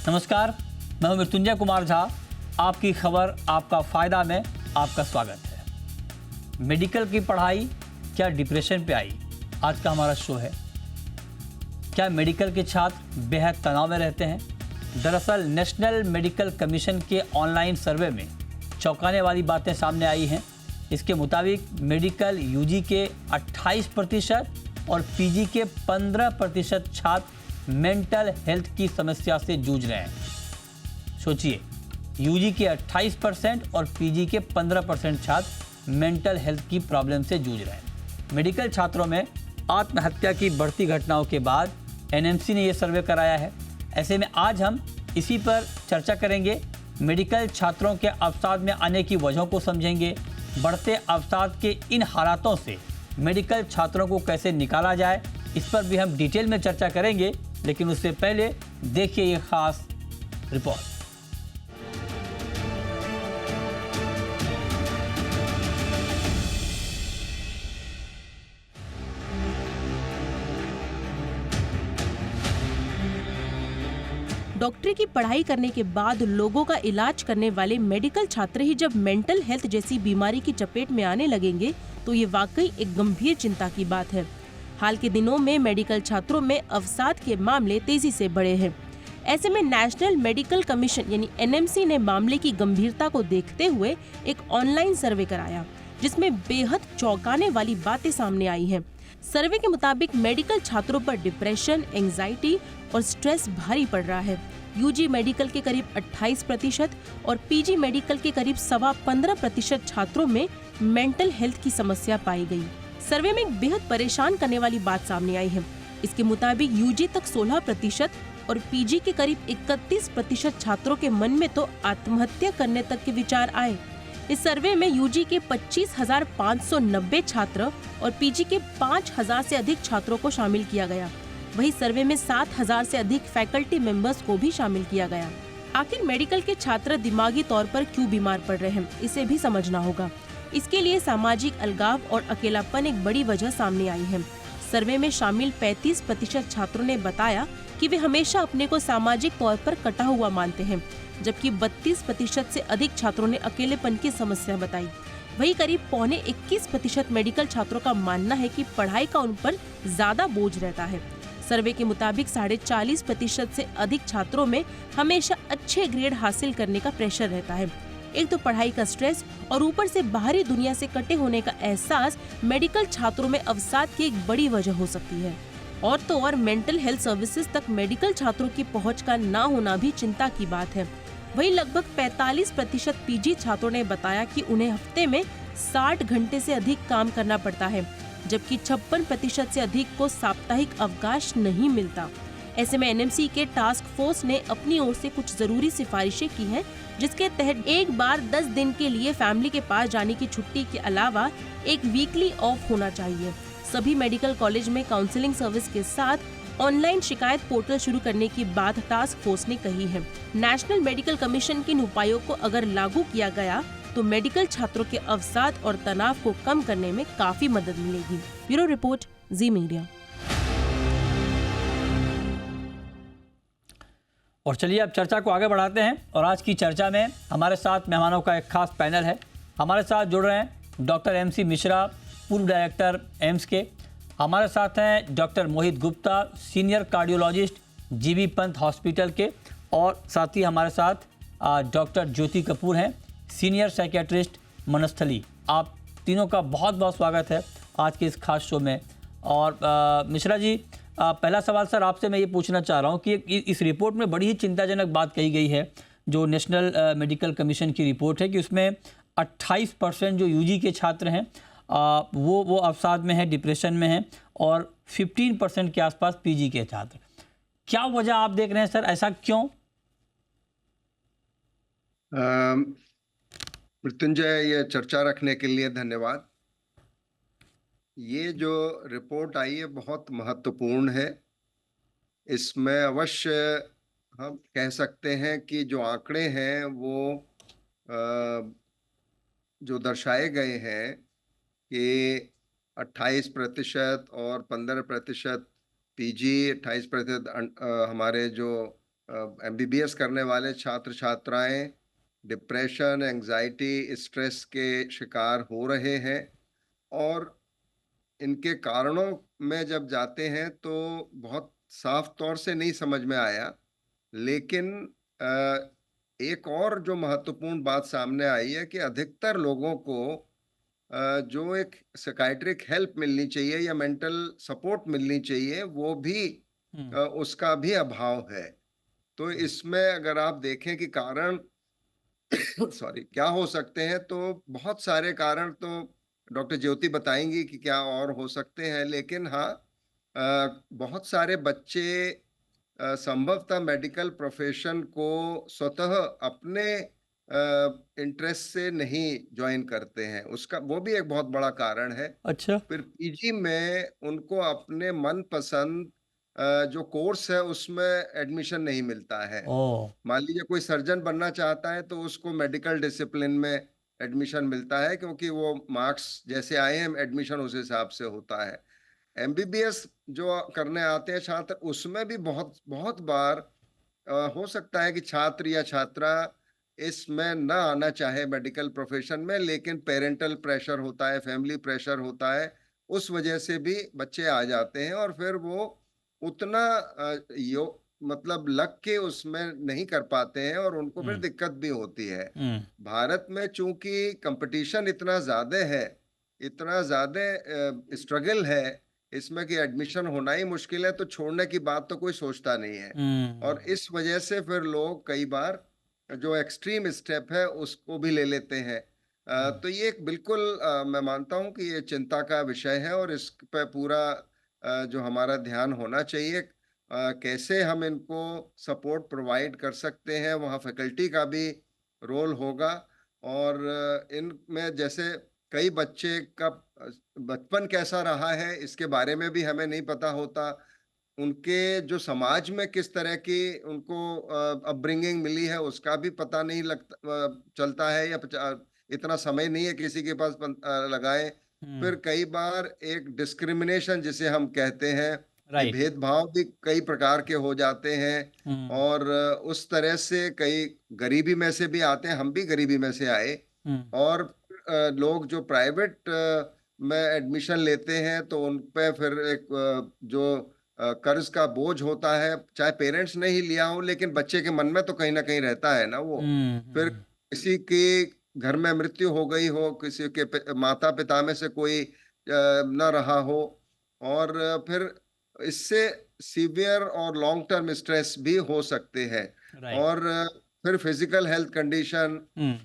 नमस्कार, मैं हूं मृत्युंजय कुमार झा। आपकी खबर आपका फ़ायदा में आपका स्वागत है। मेडिकल की पढ़ाई क्या डिप्रेशन पे आई, आज का हमारा शो है। क्या मेडिकल के छात्र बेहद तनाव में रहते हैं? दरअसल नेशनल मेडिकल कमीशन के ऑनलाइन सर्वे में चौंकाने वाली बातें सामने आई हैं। इसके मुताबिक मेडिकल यूजी के 28% और पीजी के 15% छात्र मेंटल हेल्थ की समस्या से जूझ रहे हैं। सोचिए, यूजी के 28% और पीजी के 15% छात्र मेंटल हेल्थ की प्रॉब्लम से जूझ रहे हैं। मेडिकल छात्रों में आत्महत्या की बढ़ती घटनाओं के बाद एनएमसी ने यह सर्वे कराया है। ऐसे में आज हम इसी पर चर्चा करेंगे। मेडिकल छात्रों के अवसाद में आने की वजहों को समझेंगे। बढ़ते अवसाद के इन हालातों से मेडिकल छात्रों को कैसे निकाला जाए, इस पर भी हम डिटेल में चर्चा करेंगे। लेकिन उससे पहले देखिए ये खास रिपोर्ट। डॉक्टरी की पढ़ाई करने के बाद लोगों का इलाज करने वाले मेडिकल छात्र ही जब मेंटल हेल्थ जैसी बीमारी की चपेट में आने लगेंगे तो ये वाकई एक गंभीर चिंता की बात है। हाल के दिनों में मेडिकल छात्रों में अवसाद के मामले तेजी से बढ़े हैं। ऐसे में नेशनल मेडिकल कमीशन यानी एनएमसी ने मामले की गंभीरता को देखते हुए एक ऑनलाइन सर्वे कराया, जिसमें बेहद चौंकाने वाली बातें सामने आई हैं। सर्वे के मुताबिक मेडिकल छात्रों पर डिप्रेशन, एंजाइटी और स्ट्रेस भारी पड़ रहा है। यूजी मेडिकल के करीब 28% और पीजी मेडिकल के करीब 15% छात्रों में मेंटल हेल्थ की समस्या पाई गई। सर्वे में एक बेहद परेशान करने वाली बात सामने आई है। इसके मुताबिक यूजी तक 16% और पीजी के करीब 31% छात्रों के मन में तो आत्महत्या करने तक के विचार आए। इस सर्वे में यूजी के 25,590 छात्र और पीजी के 5,000 से अधिक छात्रों को शामिल किया गया। वहीं सर्वे में 7,000 से अधिक फैकल्टी मेंबर्स को भी शामिल किया गया। आखिर मेडिकल के छात्र दिमागी तौर पर क्यों बीमार पड़ रहे हैं, इसे भी समझना होगा। इसके लिए सामाजिक अलगाव और अकेलापन एक बड़ी वजह सामने आई है। सर्वे में शामिल 35% छात्रों ने बताया कि वे हमेशा अपने को सामाजिक तौर पर कटा हुआ मानते हैं, जबकि 32% से अधिक छात्रों ने अकेलेपन की समस्या बताई। वहीं करीब 21% मेडिकल छात्रों का मानना है कि पढ़ाई का उन पर ज्यादा बोझ रहता है। सर्वे के मुताबिक 40.5% से अधिक छात्रों में हमेशा अच्छे ग्रेड हासिल करने का प्रेशर रहता है। एक तो पढ़ाई का स्ट्रेस और ऊपर से बाहरी दुनिया से कटे होने का एहसास मेडिकल छात्रों में अवसाद की एक बड़ी वजह हो सकती है। और तो और मेंटल हेल्थ सर्विसेज तक मेडिकल छात्रों की पहुंच का ना होना भी चिंता की बात है। वहीं लगभग 45% पीजी छात्रों ने बताया कि उन्हें हफ्ते में 60 घंटे से अधिक काम करना पड़ता है, जबकि 56% से अधिक को साप्ताहिक अवकाश नहीं मिलता। ऐसे में एनएमसी के टास्क फोर्स ने अपनी ओर से कुछ जरूरी सिफारिशें की हैं, जिसके तहत एक बार 10 दिन के लिए फैमिली के पास जाने की छुट्टी के अलावा एक वीकली ऑफ होना चाहिए। सभी मेडिकल कॉलेज में काउंसलिंग सर्विस के साथ ऑनलाइन शिकायत पोर्टल शुरू करने की बात टास्क फोर्स ने कही है। नेशनल मेडिकल कमीशन के इन उपायों को अगर लागू किया गया तो मेडिकल छात्रों के अवसाद और तनाव को कम करने में काफी मदद मिलेगी। ब्यूरो रिपोर्ट, जी मीडिया। और चलिए अब चर्चा को आगे बढ़ाते हैं। और आज की चर्चा में हमारे साथ मेहमानों का एक खास पैनल है। हमारे साथ जुड़ रहे हैं डॉक्टर MC मिश्रा, पूर्व डायरेक्टर एम्स के। हमारे साथ हैं doctor Mohit Gupta, senior cardiologist GB Pant hospital के। और साथ ही हमारे साथ डॉक्टर ज्योति कपूर हैं, सीनियर साइकियाट्रिस्ट मनस्थली। आप तीनों का बहुत बहुत स्वागत है आज के इस खास शो में। और मिश्रा जी, पहला सवाल सर आपसे मैं ये पूछना चाह रहा हूँ कि इस रिपोर्ट में बड़ी ही चिंताजनक बात कही गई है, जो नेशनल मेडिकल कमीशन की रिपोर्ट है, कि उसमें 28% जो यूजी के छात्र हैं वो अवसाद में है, डिप्रेशन में हैं, और 15% के आसपास पीजी के छात्र। क्या वजह आप देख रहे हैं सर, ऐसा क्यों? मृत्युंजय, ये चर्चा रखने के लिए धन्यवाद। ये जो रिपोर्ट आई है बहुत महत्वपूर्ण है। इसमें अवश्य हम कह सकते हैं कि जो आंकड़े हैं वो जो दर्शाए गए हैं कि 28% और 15% पीजी, 28% हमारे जो एमबीबीएस करने वाले छात्र छात्राएं डिप्रेशन, एंजाइटी, स्ट्रेस के शिकार हो रहे हैं। और इनके कारणों में जब जाते हैं तो बहुत साफ तौर से नहीं समझ में आया, लेकिन एक और जो महत्वपूर्ण बात सामने आई है कि अधिकतर लोगों को जो एक साइकियाट्रिक हेल्प मिलनी चाहिए या मेंटल सपोर्ट मिलनी चाहिए, वो भी उसका भी अभाव है। तो इसमें अगर आप देखें कि कारण सॉरी क्या हो सकते हैं, तो बहुत सारे कारण तो डॉक्टर ज्योति बताएंगी कि क्या और हो सकते हैं, लेकिन हाँ, बहुत सारे बच्चे संभवतः मेडिकल प्रोफेशन को स्वतः अपने इंटरेस्ट से नहीं ज्वाइन करते हैं, उसका वो भी एक बहुत बड़ा कारण है। अच्छा। फिर पीजी में उनको अपने मनपसंद जो कोर्स है उसमें एडमिशन नहीं मिलता है। ओह। मान लीजिए कोई सर्जन बनना चाहता है तो उसको मेडिकल डिसिप्लिन में एडमिशन मिलता है, क्योंकि वो मार्क्स जैसे आए हैं एडमिशन उस हिसाब से होता है। एमबीबीएस जो करने आते हैं छात्र, उसमें भी बहुत बहुत बार हो सकता है कि छात्र या छात्रा इसमें ना आना चाहे मेडिकल प्रोफेशन में, लेकिन पेरेंटल प्रेशर होता है, फैमिली प्रेशर होता है, उस वजह से भी बच्चे आ जाते हैं और फिर वो उतना यो मतलब लग के उसमें नहीं कर पाते हैं और उनको फिर दिक्कत भी होती है। भारत में चूंकि कंपटीशन इतना ज्यादा है, इतना ज्यादा स्ट्रगल है इसमें कि एडमिशन होना ही मुश्किल है, तो छोड़ने की बात तो कोई सोचता नहीं है। और इस वजह से फिर लोग कई बार जो एक्सट्रीम स्टेप है उसको भी ले लेते हैं। तो ये एक बिल्कुल मैं मानता हूँ कि ये चिंता का विषय है और इस पे पूरा जो हमारा ध्यान होना चाहिए। कैसे हम इनको सपोर्ट प्रोवाइड कर सकते हैं, वहाँ फैकल्टी का भी रोल होगा। और इनमें जैसे कई बच्चे का बचपन कैसा रहा है इसके बारे में भी हमें नहीं पता होता, उनके जो समाज में किस तरह की उनको अपब्रिंगिंग मिली है उसका भी पता नहीं चलता है, या इतना समय नहीं है किसी के पास लगाए। फिर कई बार एक डिस्क्रिमिनेशन जिसे हम कहते हैं कि राइट। भेदभाव भी कई प्रकार के हो जाते हैं। और उस तरह से कई गरीबी में से भी आते हैं, हम भी गरीबी में से आए। और लोग जो प्राइवेट में एडमिशन लेते हैं तो उन पे फिर एक जो कर्ज का बोझ होता है, चाहे पेरेंट्स ने ही लिया हो लेकिन बच्चे के मन में तो कहीं ना कहीं रहता है ना वो। फिर किसी की घर में मृत्यु हो गई हो, किसी के माता पिता में से कोई न रहा हो, और फिर इससे सीवियर और लॉन्ग टर्म स्ट्रेस भी हो सकते हैं। राइट। और फिर फिजिकल हेल्थ कंडीशन,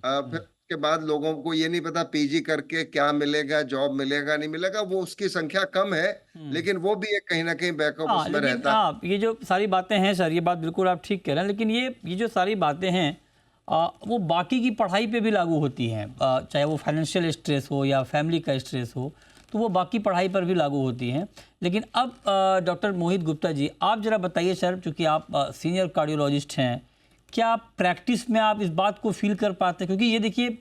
फिर के बाद लोगों को ये नहीं पता पीजी करके क्या मिलेगा, जॉब मिलेगा नहीं मिलेगा, वो उसकी संख्या कम है लेकिन वो भी एक कहीं ना कहीं बैकअप उसमें लेकिन रहता है। ये जो सारी बातें हैं सर, ये बात बिल्कुल आप ठीक कह रहे हैं, लेकिन ये जो सारी बातें हैं वो बाकी की पढ़ाई पे भी लागू होती हैं, चाहे वो फाइनेंशियल स्ट्रेस हो या फैमिली का स्ट्रेस हो, तो वो बाकी पढ़ाई पर भी लागू होती हैं। लेकिन अब डॉक्टर मोहित गुप्ता जी, आप ज़रा बताइए सर, चूँकि आप सीनियर कार्डियोलॉजिस्ट हैं, क्या प्रैक्टिस में आप इस बात को फील कर पाते हैं? क्योंकि ये देखिए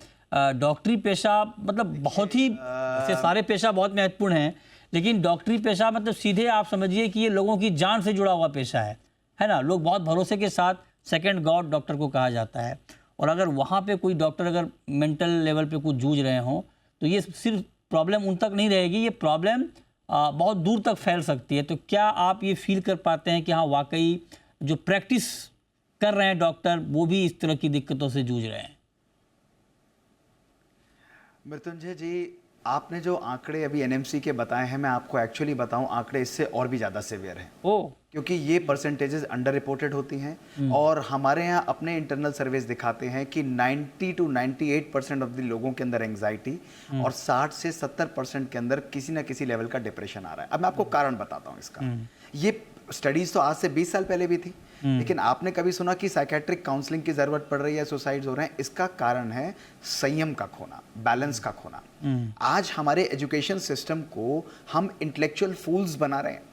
डॉक्टरी पेशा मतलब बहुत ही से सारे पेशा बहुत महत्वपूर्ण हैं, लेकिन डॉक्टरी पेशा मतलब सीधे आप समझिए कि ये लोगों की जान से जुड़ा हुआ पेशा है ना। लोग बहुत भरोसे के साथ सेकंड गॉड डॉक्टर को कहा जाता है, और अगर वहाँ पे कोई डॉक्टर अगर मेंटल लेवल पे कुछ जूझ रहे हों तो ये सिर्फ प्रॉब्लम उन तक नहीं रहेगी, ये प्रॉब्लम बहुत दूर तक फैल सकती है। तो क्या आप ये फील कर पाते हैं कि हाँ वाकई जो प्रैक्टिस कर रहे हैं डॉक्टर वो भी इस तरह की दिक्कतों से जूझ रहे हैं? मृत्युंजय जी, आपने जो आंकड़े अभी एनएमसी के बताए हैं, मैं आपको एक्चुअली बताऊं आंकड़े इससे और भी ज़्यादा सीवियर हैं। क्योंकि ये परसेंटेजेस अंडर रिपोर्टेड होती हैं और हमारे यहाँ अपने इंटरनल सर्वेस दिखाते हैं कि 90 to 98% ऑफ द लोगों के अंदर एंग्जाइटी और 60 से 70% के अंदर किसी ना किसी लेवल का डिप्रेशन आ रहा है। अब मैं आपको कारण बताता हूँ इसका। ये स्टडीज तो आज से 20 साल पहले भी थी, लेकिन आपने कभी सुना कि साइकेट्रिक काउंसलिंग की जरूरत पड़ रही है, सुसाइड्स हो रहे हैं? इसका कारण है संयम का खोना, बैलेंस का खोना। आज हमारे एजुकेशन सिस्टम को हम इंटेलेक्चुअल फूल्स बना रहे हैं।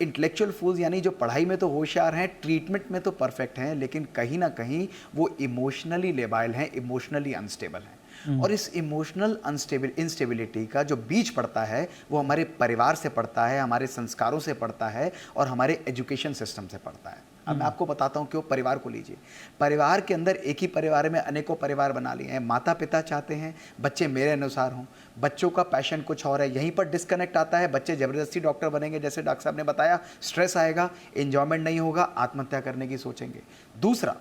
इंटेलेक्चुअल फूल्स यानी जो पढ़ाई में तो होशियार हैं, ट्रीटमेंट में तो परफेक्ट हैं, लेकिन कहीं ना कहीं वो इमोशनली लेबाइल हैं, इमोशनली अनस्टेबल हैं। और इस इमोशनल इंस्टेबिलिटी का जो बीज पड़ता है वो हमारे परिवार से पड़ता है, हमारे संस्कारों से पड़ता है और हमारे एजुकेशन सिस्टम से पड़ता है। अब मैं आपको बताता हूँ क्यों। परिवार को लीजिए, परिवार के अंदर एक ही परिवार में अनेकों परिवार बना लिए हैं। माता पिता चाहते हैं बच्चे मेरे अनुसार हों, बच्चों का पैशन कुछ और है, यहीं पर डिस्कनेक्ट आता है। बच्चे ज़बरदस्ती डॉक्टर बनेंगे, जैसे डॉक्टर साहब ने बताया, स्ट्रेस आएगा, एन्जॉयमेंट नहीं होगा, आत्महत्या करने की सोचेंगे। दूसरा,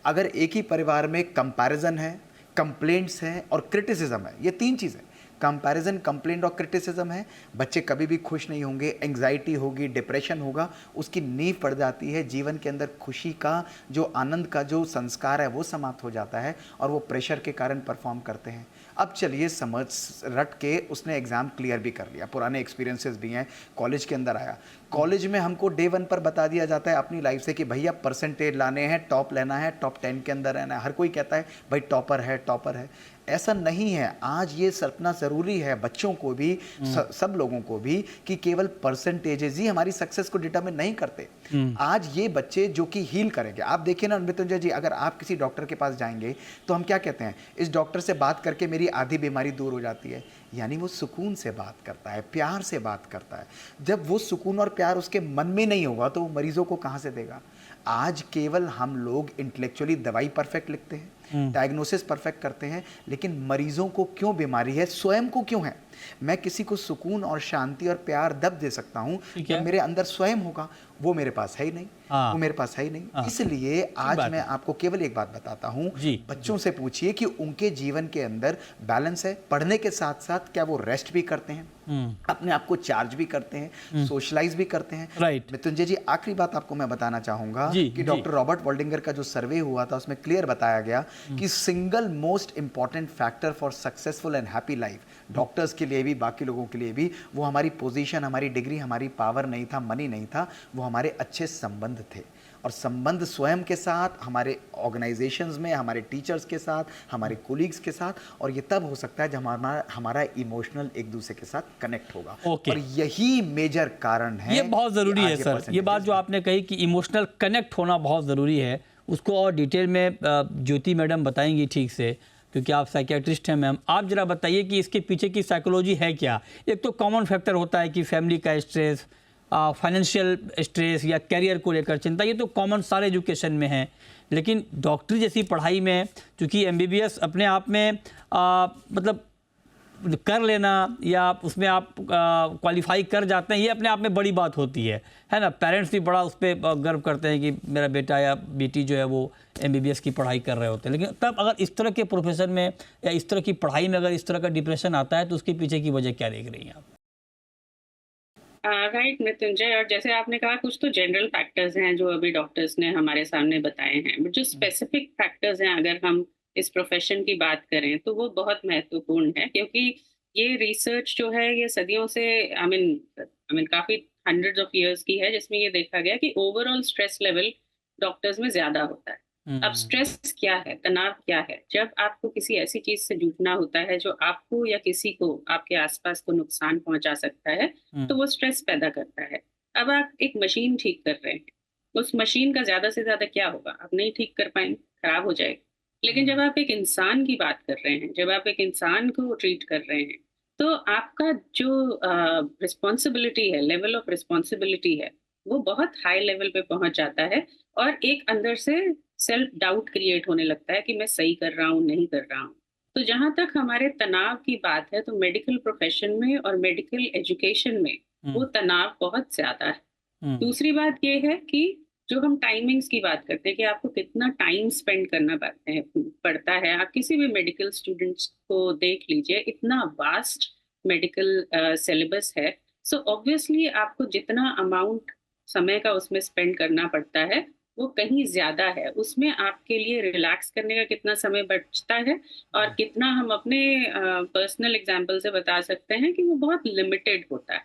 अगर एक ही परिवार में कंपैरिजन है, कंप्लेंट्स हैं और क्रिटिसिज्म है, ये तीन चीज़ें, कंपैरिजन, कंप्लेंट और क्रिटिसिज्म है, बच्चे कभी भी खुश नहीं होंगे, एंग्जाइटी होगी, डिप्रेशन होगा, उसकी नींव पड़ जाती है, जीवन के अंदर खुशी का जो आनंद का जो संस्कार है वो समाप्त हो जाता है और वो प्रेशर के कारण परफॉर्म करते हैं। अब चलिए समझ रट के उसने एग्ज़ाम क्लियर भी कर लिया, पुराने एक्सपीरियंसेस भी हैं, कॉलेज के अंदर आया, कॉलेज में हमको डे 1 पर बता दिया जाता है अपनी लाइफ से कि भैया परसेंटेज लाने हैं, टॉप लेना है, टॉप 10 के अंदर रहना है। हर कोई कहता है भाई टॉपर है, टॉपर है। ऐसा नहीं है। आज ये सपना ज़रूरी है बच्चों को भी, सब लोगों को भी, कि केवल परसेंटेजेस ही हमारी सक्सेस को डिटरमिन नहीं करते। आज ये बच्चे जो कि हील करेंगे, आप देखिए ना मृत्युंजय जी, अगर आप किसी डॉक्टर के पास जाएंगे तो हम क्या कहते हैं, इस डॉक्टर से बात करके मेरी आधी बीमारी दूर हो जाती है। यानी वो सुकून से बात करता है, प्यार से बात करता है। जब वो सुकून और प्यार उसके मन में नहीं होगा तो वो मरीजों को कहाँ से देगा। आज केवल हम लोग इंटेलेक्चुअली दवाई परफेक्ट लिखते हैं, डायग्नोसिस परफेक्ट करते हैं, लेकिन मरीजों को क्यों बीमारी है, स्वयं को क्यों है। मैं किसी को सुकून और शांति और प्यार तब दे सकता हूँ जब मेरे अंदर स्वयं होगा, वो मेरे पास है ही नहीं। वो मेरे पास है ही नहीं। इसलिए आज मैं आपको केवल एक बात बताता हूँ, बच्चों से पूछिए कि उनके जीवन के अंदर बैलेंस है, पढ़ने के साथ साथ क्या वो रेस्ट भी करते हैं, अपने आप को चार्ज भी करते हैं, सोशलाइज भी करते हैं। राइट। मृत्युंजय जी, आखिरी बात आपको मैं बताना चाहूंगा कि डॉक्टर रॉबर्ट वॉल्डिंगर का जो सर्वे हुआ था उसमें क्लियर बताया गया कि single most important factor for successful and happy life, doctors के लिए भी, बाकी लोगों के लिए भी, वो हमारी पोजीशन, हमारी डिग्री, हमारी पावर नहीं था, मनी नहीं था, वो हमारे अच्छे संबंध थे। और संबंध स्वयं के साथ, हमारे ऑर्गेनाइजेशंस में, हमारे टीचर्स के साथ, हमारे कोलीग्स के साथ, और ये तब हो सकता है जब हमारा इमोशनल एक दूसरे के साथ कनेक्ट होगा। और यही मेजर कारण है, ये बहुत ज़रूरी है सर। ये बात जो आपने कही कि इमोशनल कनेक्ट होना बहुत ज़रूरी है, उसको और डिटेल में ज्योति मैडम बताएंगी ठीक से, क्योंकि आप साइकियाट्रिस्ट हैं मैम। आप जरा बताइए कि इसके पीछे की साइकोलॉजी है क्या। एक तो कॉमन फैक्टर होता है कि फैमिली का स्ट्रेस, फाइनेंशियल स्ट्रेस या करियर को लेकर चिंता, ये तो कॉमन सारे एजुकेशन में है। लेकिन डॉक्टरी जैसी पढ़ाई में, चूँकि MBBS अपने आप में मतलब कर लेना या उसमें आप क्वालिफाई कर जाते हैं, ये अपने आप में बड़ी बात होती है ना। पेरेंट्स भी बड़ा उस पर गर्व करते हैं कि मेरा बेटा या बेटी जो है वो MBBS की पढ़ाई कर रहे होते हैं। लेकिन तब अगर इस तरह के प्रोफेशन में या इस तरह की पढ़ाई में अगर इस तरह का डिप्रेशन आता है तो उसके पीछे की वजह क्या देख रही हैं आप? राइट मृत्युंजय, और जैसे आपने कहा कुछ तो जनरल फैक्टर्स हैं जो अभी डॉक्टर्स ने हमारे सामने बताए हैं, बट जो स्पेसिफिक फैक्टर्स हैं अगर हम इस प्रोफेशन की बात करें तो वो बहुत महत्वपूर्ण है, क्योंकि ये रिसर्च जो है ये सदियों से आई मीन काफ़ी हंड्रेड्स ऑफ इयर्स की है, जिसमें ये देखा गया कि ओवरऑल स्ट्रेस लेवल डॉक्टर्स में ज़्यादा होता है। अब स्ट्रेस क्या है, तनाव क्या है? जब आपको किसी ऐसी चीज से जूझना होता है जो आपको या किसी को, आपके आसपास को नुकसान पहुंचा सकता है, तो वो स्ट्रेस पैदा करता है। अब आप एक मशीन ठीक कर रहे हैं, उस मशीन का ज्यादा से ज्यादा क्या होगा? आप नहीं ठीक कर पाएंगे, खराब हो जाएगा। लेकिन जब आप एक इंसान की बात कर रहे हैं, जब आप एक इंसान को ट्रीट कर रहे हैं, तो आपका जो रिस्पॉन्सिबिलिटी है, लेवल ऑफ रिस्पॉन्सिबिलिटी है, वो बहुत हाई लेवल पे पहुंच जाता है और एक अंदर से सेल्फ डाउट क्रिएट होने लगता है कि मैं सही कर रहा हूँ, नहीं कर रहा हूँ। तो जहां तक हमारे तनाव की बात है, तो मेडिकल प्रोफेशन में और मेडिकल एजुकेशन में वो तनाव बहुत ज्यादा है। दूसरी बात ये है कि जो हम टाइमिंग्स की बात करते हैं कि आपको कितना टाइम स्पेंड करना पड़ता है। आप किसी भी मेडिकल स्टूडेंट्स को देख लीजिए, इतना वास्ट मेडिकल सिलेबस है। सो ऑब्वियसली आपको जितना अमाउंट समय का उसमें स्पेंड करना पड़ता है वो कहीं ज्यादा है। उसमें आपके लिए रिलैक्स करने का कितना समय बचता है और कितना हम अपने पर्सनल एग्जांपल से बता सकते हैं कि वो बहुत लिमिटेड होता है।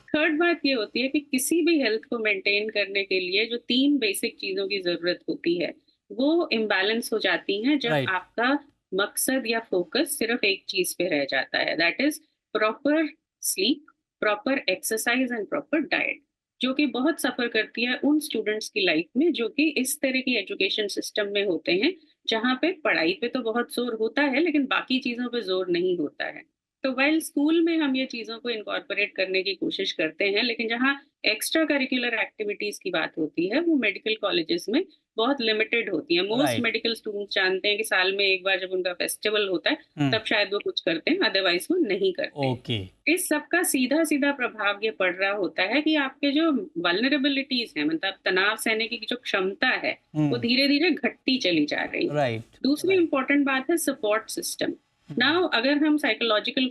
थर्ड बात ये होती है कि किसी भी हेल्थ को मेंटेन करने के लिए जो 3 बेसिक चीजों की जरूरत होती है वो इम्बैलेंस हो जाती हैं जब आपका मकसद या फोकस सिर्फ एक चीज पे रह जाता है, that is proper sleep, proper exercise and proper diet, जो कि बहुत सफर करती है उन स्टूडेंट्स की लाइफ में जो कि इस तरह की एजुकेशन सिस्टम में होते हैं जहाँ पे पढ़ाई पे तो बहुत जोर होता है लेकिन बाकी चीजों पे जोर नहीं होता है। तो वाइल स्कूल में हम ये चीज़ों को इनकॉर्पोरेट करने की कोशिश करते हैं, लेकिन जहाँ एक्स्ट्रा करिकुलर एक्टिविटीज़ की बात होती है, वो मेडिकल कॉलेजेस में बहुत लिमिटेड होती है। Most right. मेडिकल स्टूडेंट्स जानते हैं कि साल में एक बार जब उनका फेस्टिवल होता है, हम्म। तब शायद वो कुछ करते हैं, अदरवाइज़ वो नहीं करते हैं। ओके। इस सब का सीधा-सीधा प्रभाव ये पड़ रहा होता है कि आपके जो वल्नरेबिलिटीज़ हैं, मतलब तनाव सहने की जो क्षमता है, वो धीरे-धीरे घटती चली जा रही है। राइट। दूसरी इम्पोर्टेंट बात है सपोर्ट सिस्टम। नाउ अगर हम साइकोलॉजिकल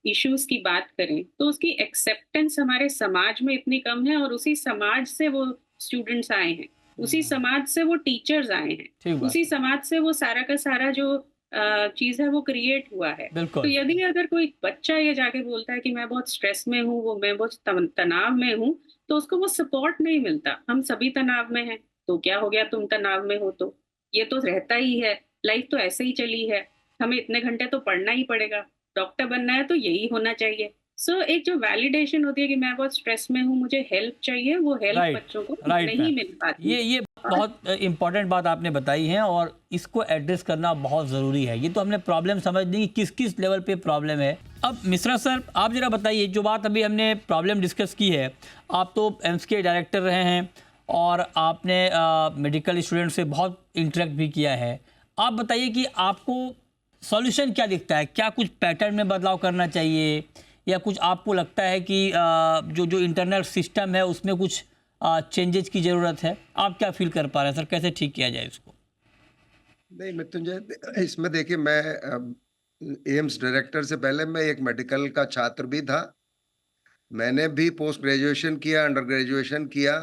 इश्यूज की बात करें, तो उसकी एक्सेप्टेंस हमारे समाज में इतनी कम है, और उसी समाज से वो स्टूडेंट्स आए हैं, उसी समाज से वो टीचर्स आए ठीक हैं, बात उसी समाज से वो सारा का सारा जो चीज है वो क्रिएट हुआ है। तो बिल्कुल। यदि अगर कोई बच्चा ये जाके बोलता है कि मैं बहुत स्ट्रेस में हूँ, वो मैं बहुत तनाव में हूँ, तो उसको वो सपोर्ट नहीं मिलता। हम सभी तनाव में हैं, तो क्या हो गया तुम तनाव में हो, तो ये तो रहता ही है, लाइफ तो ऐसे ही चली है, हमें इतने घंटे तो पढ़ना ही पड़ेगा, डॉक्टर बनना है तो यही होना चाहिए। सो एक जो वैलिडेशन होती है कि मैं बहुत स्ट्रेस में हूँ, मुझे हेल्प चाहिए, वो हेल्प राइट। बच्चों को राइट नहीं मैम। मिल पाती। ये बहुत इम्पोर्टेंट बात आपने बताई है, और इसको एड्रेस करना बहुत ज़रूरी है। ये तो हमने प्रॉब्लम समझ ली कि किस किस लेवल पे प्रॉब्लम है। अब मिश्रा सर, आप जरा बताइए, जो बात अभी हमने प्रॉब्लम डिस्कस की है, आप तो एम्स के डायरेक्टर रहे हैं और आपने मेडिकल स्टूडेंट से बहुत इंटरेक्ट भी किया है। आप बताइए कि आपको सॉल्यूशन क्या दिखता है? क्या कुछ पैटर्न में बदलाव करना चाहिए, या कुछ आपको लगता है कि जो इंटरनल सिस्टम है उसमें कुछ चेंजेस की ज़रूरत है? आप क्या फील कर पा रहे हैं सर, कैसे ठीक किया जाए इसको? नहीं, मृत्युंजय, इसमें देखिए, मैं एम्स डायरेक्टर से पहले मैं एक मेडिकल का छात्र भी था। मैंने भी पोस्ट ग्रेजुएशन किया, अंडर ग्रेजुएशन किया,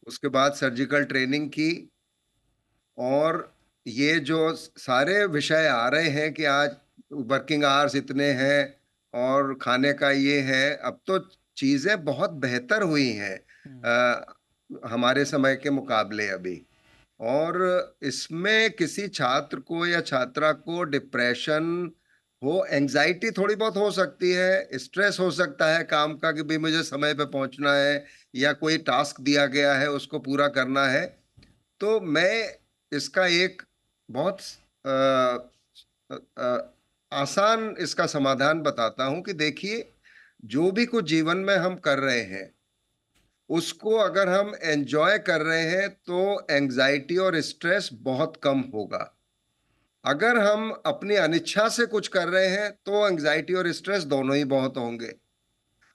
उसके बाद सर्जिकल ट्रेनिंग की। और ये जो सारे विषय आ रहे हैं कि आज वर्किंग आवर्स इतने हैं और खाने का ये है, अब तो चीजें बहुत बेहतर हुई हैं हमारे समय के मुकाबले अभी। और इसमें किसी छात्र को या छात्रा को डिप्रेशन हो, एंजाइटी थोड़ी बहुत हो सकती है, स्ट्रेस हो सकता है काम का कि भाई मुझे समय पे पहुंचना है, या कोई टास्क दिया गया है उसको पूरा करना है। तो मैं इसका एक बहुत अ, आसान इसका समाधान बताता हूं कि देखिए, जो भी कुछ जीवन में हम कर रहे हैं, उसको अगर हम एंजॉय कर रहे हैं, तो एंजाइटी और स्ट्रेस बहुत कम होगा। अगर हम अपनी अनिच्छा से कुछ कर रहे हैं, तो एंजाइटी और स्ट्रेस दोनों ही बहुत होंगे।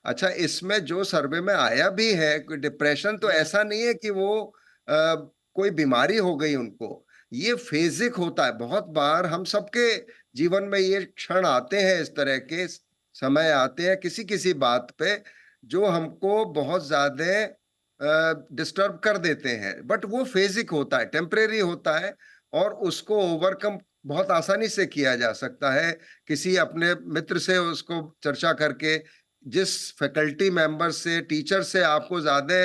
अच्छा, इसमें जो सर्वे में आया भी है कि डिप्रेशन तो ऐसा नहीं है कि वो कोई बीमारी हो गई उनको, ये फेजिक होता है। बहुत बार हम सबके जीवन में ये क्षण आते हैं, इस तरह के समय आते हैं किसी किसी बात पे, जो हमको बहुत ज्यादा डिस्टर्ब कर देते हैं, बट वो फेजिक होता है, टेम्परेरी होता है, और उसको ओवरकम बहुत आसानी से किया जा सकता है। किसी अपने मित्र से उसको चर्चा करके, जिस फैकल्टी मेंबर से, टीचर से आपको ज्यादा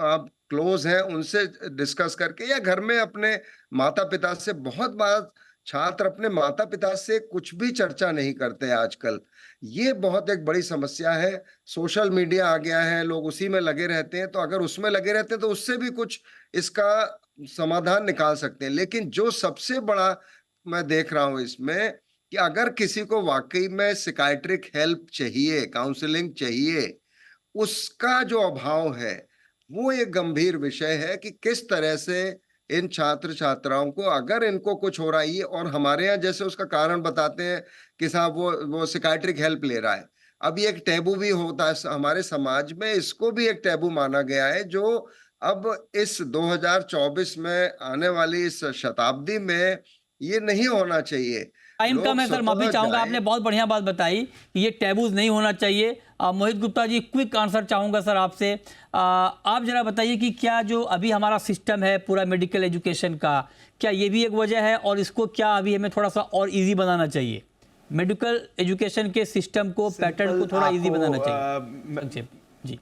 आप क्लोज हैं, उनसे डिस्कस करके, या घर में अपने माता पिता से। बहुत बार छात्र अपने माता पिता से कुछ भी चर्चा नहीं करते आजकल, ये बहुत एक बड़ी समस्या है। सोशल मीडिया आ गया है, लोग उसी में लगे रहते हैं, तो अगर उसमें लगे रहते हैं तो उससे भी कुछ इसका समाधान निकाल सकते हैं। लेकिन जो सबसे बड़ा मैं देख रहा हूं इसमें, कि अगर किसी को वाकई में साइकियाट्रिक हेल्प चाहिए, काउंसलिंग चाहिए, उसका जो अभाव है, वो एक गंभीर विषय है कि किस तरह से इन छात्र छात्राओं को, अगर इनको कुछ हो रहा है, और हमारे यहाँ जैसे उसका कारण बताते हैं कि साहब वो साइकियाट्रिक हेल्प ले रहा है। अब ये एक टैबू भी होता है हमारे समाज में, इसको भी एक टैबू माना गया है, जो अब इस 2024 में आने वाली इस शताब्दी में ये नहीं होना चाहिए। टाइम का लोग मैं सर माफी स्वतः चाहूंगा, जाएं। आपने बहुत बढ़िया बात बताई कि ये टैबूज नहीं होना चाहिए। मोहित गुप्ता जी, क्विक आंसर चाहूंगा सर आपसे। आप जरा बताइए कि क्या जो अभी हमारा सिस्टम है पूरा मेडिकल एजुकेशन का, क्या ये भी एक वजह है, और इसको क्या अभी हमें थोड़ा सा और इजी बनाना चाहिए? मेडिकल एजुकेशन के सिस्टम को, पैटर्न को थोड़ा इजी बनाना चाहिए। संक्षेप जी।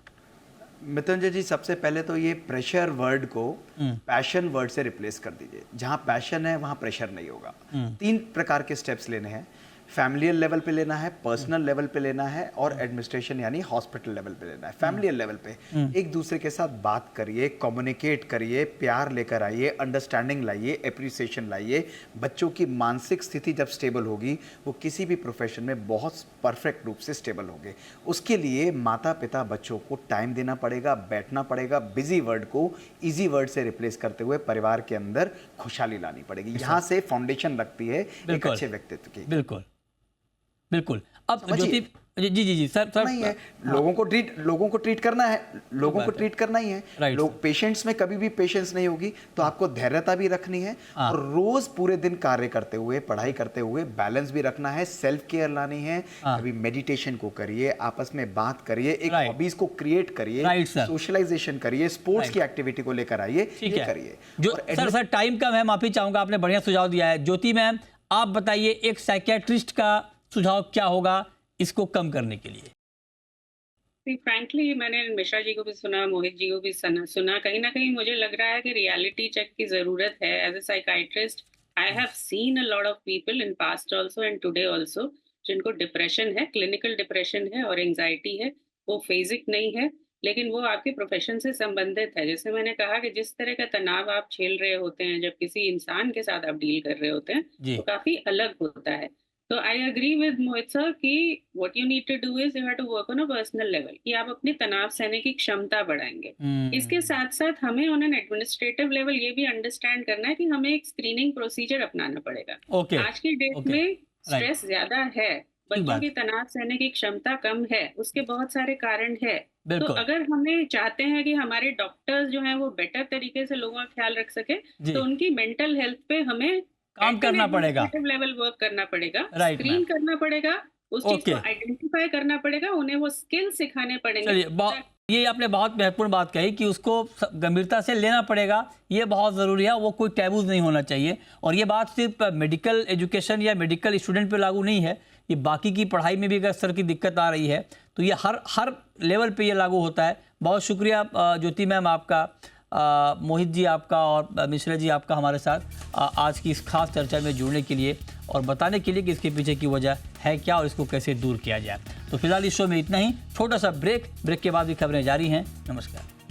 मिथुंजय जी, सबसे पहले तो ये प्रेशर वर्ड को पैशन वर्ड से रिप्लेस कर दीजिए। जहां पैशन है वहां प्रेशर नहीं होगा। 3 प्रकार के स्टेप्स लेने हैं। फैमिलियल लेवल पे लेना है, पर्सनल लेवल पे लेना है और एडमिनिस्ट्रेशन यानी हॉस्पिटल लेवल पे लेना है। फैमिलियल लेवल पे एक दूसरे के साथ बात करिए, कम्युनिकेट करिए, प्यार लेकर आइए, अंडरस्टैंडिंग लाइए, एप्रिसिएशन लाइए। बच्चों की मानसिक स्थिति जब स्टेबल होगी वो किसी भी प्रोफेशन में बहुत परफेक्ट रूप से स्टेबल होंगे। उसके लिए माता पिता बच्चों को टाइम देना पड़ेगा, बैठना पड़ेगा, बिजी वर्ड को इजी वर्ड से रिप्लेस करते हुए परिवार के अंदर खुशहाली लानी पड़ेगी। यहाँ से फाउंडेशन लगती है एक अच्छे व्यक्तित्व की। बिल्कुल बिल्कुल। अब ज्योति जी जी जी सर नहीं है, लोगों को ट्रीट करना है, लोगों को ट्रीट करना ही है। लोग पेशेंट्स में कभी भी पेशेंस नहीं होगी, तो आपको धैर्यता भी रखनी है और रोज पूरे दिन कार्य करते हुए, पढ़ाई करते हुए बैलेंस भी रखना है, सेल्फ केयर लानी है। कभी मेडिटेशन को करिए, आपस में बात करिए, एक हॉबीज को क्रिएट करिए, सोशलाइजेशन करिए, स्पोर्ट्स की एक्टिविटी को लेकर आइए, ये करिए। सर टाइम कम है, माफी चाहूंगा, आपने बढ़िया सुझाव दिया है। ज्योति मैम आप बताइए एक साइकियाट्रिस्ट का सुझाव क्या होगा इसको कम करने के लिए? फ्रैंकली मैंने मिश्रा जी को भी सुना, मोहित जी को भी सुना। कहीं ना कहीं मुझे लग रहा है कि रियलिटी चेक की जरूरत है। As a psychiatrist I have seen a lot of people in past also and today also जिनको डिप्रेशन है, क्लिनिकल डिप्रेशन है और एंजाइटी है। वो फेजिक नहीं है, लेकिन वो आपके प्रोफेशन से संबंधित है। जैसे मैंने कहा कि जिस तरह का तनाव आप झेल रहे होते हैं जब किसी इंसान के साथ आप डील कर रहे होते हैं, तो काफी अलग होता है। तो I agree with Mohit sir कि what you need to do is you have to work on a personal level, कि आप अपनी तनाव सहने की क्षमता बढ़ाएंगे। इसके साथ साथ हमें ऑन एन एडमिनिस्ट्रेटिव लेवल ये भी अंडरस्टैंड करना है कि हमें एक स्क्रीनिंग प्रोसीजर अपनाना पड़ेगा। आज की डेट में स्ट्रेस ज्यादा है, बच्चों की तनाव सहने की क्षमता कम है, उसके बहुत सारे कारण है। तो अगर हमें चाहते हैं कि हमारे डॉक्टर्स जो हैं वो बेटर तरीके से लोगों का ख्याल रख सके, तो उनकी मेंटल हेल्थ पे हमें काम करना पड़ेगा, लेवल वर्क करना पड़ेगा, स्क्रीन करना पड़ेगा, उस चीज को आइडेंटिफाई करना पड़ेगा, उन्हें वो स्किल सिखाने पड़ेंगे। ये आपने बहुत महत्वपूर्ण बात कही कि उसको गंभीरता से लेना पड़ेगा, ये बहुत ज़रूरी है। वो कोई टैबूज नहीं होना चाहिए। और ये बात सिर्फ मेडिकल एजुकेशन या मेडिकल स्टूडेंट पे लागू नहीं है, ये बाकी की पढ़ाई में भी अगर सर की दिक्कत आ रही है तो ये हर लेवल पे ये लागू होता है। बहुत शुक्रिया ज्योति मैम आपका, मोहित जी आपका और मिश्रा जी आपका हमारे साथ आज की इस खास चर्चा में जुड़ने के लिए और बताने के लिए कि इसके पीछे की वजह है क्या और इसको कैसे दूर किया जाए। तो फिलहाल इस शो में इतना ही, छोटा सा ब्रेक के बाद भी खबरें जारी हैं। नमस्कार।